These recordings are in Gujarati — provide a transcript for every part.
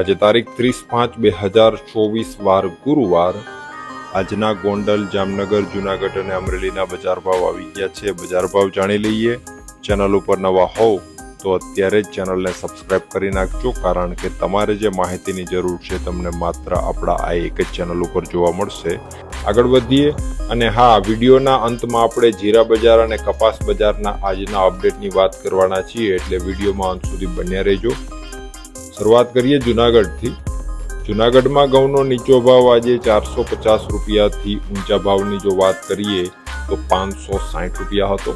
આજે તારીખ 30/5/2024 વાર ગુરુવાર। આજના ગોંડલ, જામનગર, જૂનાગઢ અને અમરેલીના બજાર ભાવ આવી ગયા છે। બજાર ભાવ જાણી લઈએ। ચેનલ ઉપર નવા હોવ તો અત્યારે જ ચેનલને સબસ્ક્રાઇબ કરી નાખજો, કારણ કે તમારે જે માહિતીની જરૂર છે તમને માત્ર આપણા આ એક જ ચેનલ ઉપર જોવા મળશે। આગળ વધીએ અને હા, વિડીયોના અંતમાં આપણે જીરા બજાર અને કપાસ બજારના આજના અપડેટની વાત કરવાના છીએ, એટલે વિડીયોમાં અંત સુધી બન્યા રહેજો। શરૂઆત કરીએ જૂનાગઢથી। જૂનાગઢમાં ઘઉંનો નીચો ભાવ આજે 450 રૂપિયાથી ઊંચા ભાવની જો વાત કરીએ તો 560 રૂપિયા હતો।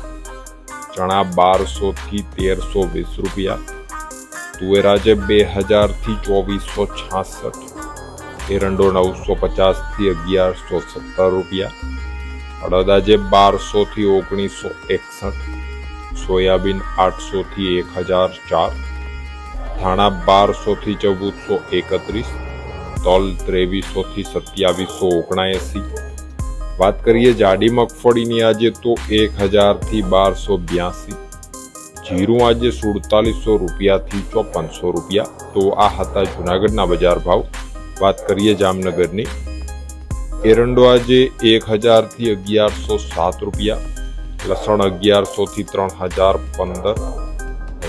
ચણા 1200 થી 1320 રૂપિયા, તુવેર આજે 2000 થી 2466, એરંડો 950 થી 1117 રૂપિયા, અડદ આજે 1200 થી 1961, સોયાબીન 800 થી 1004, ધાણા 1200 થી 1431, તલ 2300 થી 2779। વાત કરીએ જાડી મગફળીની આજે તો 1000 થી 1282, જીરું આજે 4700 રૂપિયાથી 5400 રૂપિયા। તો આ હતા જૂનાગઢના બજાર ભાવ। વાત કરીએ જામનગરની। એરંડો આજે 1000 થી 1107 રૂપિયા, લસણ 1100 થી 3015,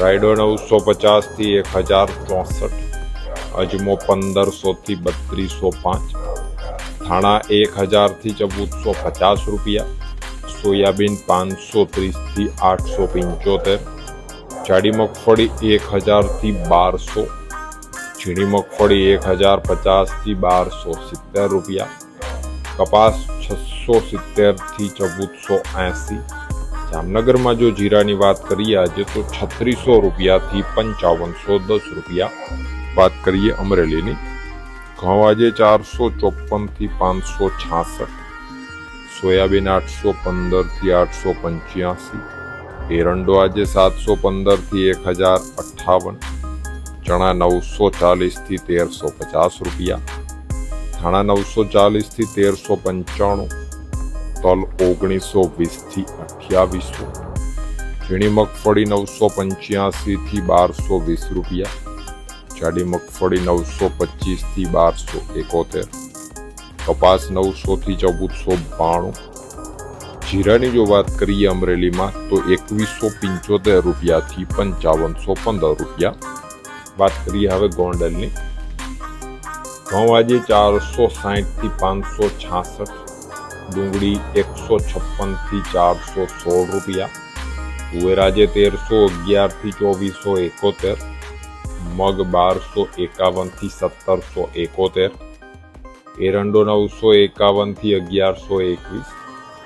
રાયડો 950 થી 1064, અજમો 1500 થી 3205, ધાણા 1000 થી 1450 રૂપિયા, સોયાબીન 530 થી 875, જાડી મગફળી 1000 થી 1200, ઝીણી મગફળી 1050 થી 1270 રૂપિયા, કપાસ 670 થી 1480। જામનગરમાં જો જીરાની વાત કરીએ આજે તો 3600 રૂપિયાથી 5510 રૂપિયા। વાત કરીએ અમરેલીની। ઘઉં આજે 454 થી 566, સોયાબીન 815 થી 885, એરંડો આજે 715 થી 1058, ચણા 940 થી 1350 રૂપિયા, ધાણા 940 થી 1395, તલ 1920 થી 2800, ઝીણી મગફળી 985 થી 1220 રૂપિયા, જાડી મગફળી 925 થી 1271, કપાસ 900 થી 1492। જીરાની જો વાત કરીએ અમરેલીમાં તો 2175 રૂપિયાથી 5515 રૂપિયા। વાત કરીએ હવે ગોંડલની। ઘઉં આજે 460 થી 566, ડુંગળી 156 થી 416 રૂપિયા, તુવેર આજે 1311 થી 2471, મગ 1251 થી 1771, એરંડો 951 થી 1121,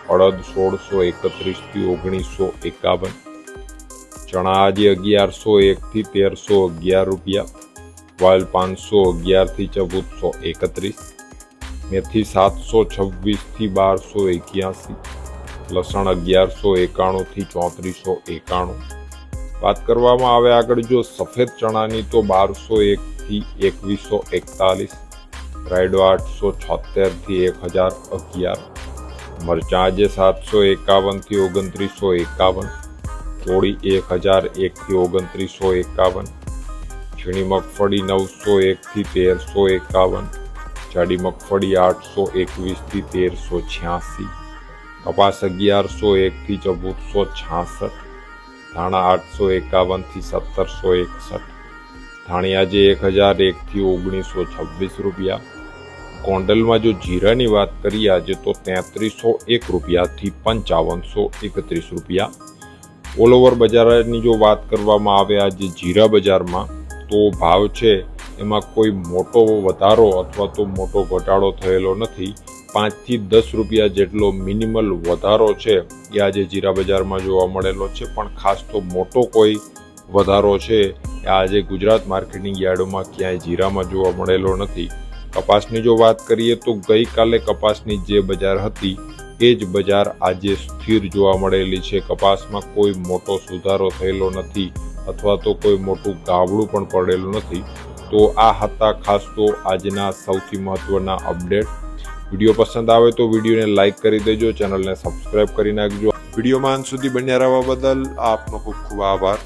અડદ 1631 થી 1951, ચણા આજે 1101 થી 1311 રૂપિયા, વાલ 511 થી 1431, મેથી 726 થી 1281, લસણ 1191 થી 3491। વાત કરવામાં આવે આગળ જો સફેદ ચણાની તો 1201 થી 2141, રાયડો 876 થી 1011, મરચાં આજે 751 થી 2951, ચોળી 1001 થી 2951, ઝીણી મગફળી 901 થી 1351, જાડી મગફળી 821 થી 1386, કપાસ 1101 થી 1466, ધાણા 851 થી 1761, ધાણી આજે 1001 થી 1926 રૂપિયા। ગોંડલમાં જો જીરાની વાત કરીએ આજે તો 3301 રૂપિયાથી 5531 રૂપિયા। ઓલ ઓવર બજારની જો વાત કરવામાં આવે આજે જીરા બજારમાં તો ભાવ છે એમાં કોઈ મોટો વધારો અથવા તો મોટો ઘટાડો થયેલો નથી। 5 થી 10 રૂપિયા જેટલો મિનિમલ વધારો છે એ આજે જીરા બજારમાં જોવા મળેલો છે, પણ ખાસ તો મોટો કોઈ વધારો છે એ આજે ગુજરાત માર્કેટિંગ યાર્ડોમાં ક્યાંય જીરામાં જોવા મળેલો નથી। કપાસની જો વાત કરીએ તો ગઈકાલે કપાસની જે બજાર હતી એ જ બજાર આજે સ્થિર જોવા મળેલી છે। કપાસમાં કોઈ મોટો સુધારો થયેલો નથી અથવા તો કોઈ મોટું ગાબડું પણ પડેલું નથી। તો આ હતા ખાસ તો આજના સૌથી મહત્વના અપડેટ। વિડીયો પસંદ આવે તો વિડીયોને લાઇક કરી દેજો, ચેનલને સબસ્ક્રાઇબ કરી નાખજો। વિડીયોમાં અંત સુધી બન્યા રહેવા બદલ આપનો ખૂબ ખૂબ આભાર।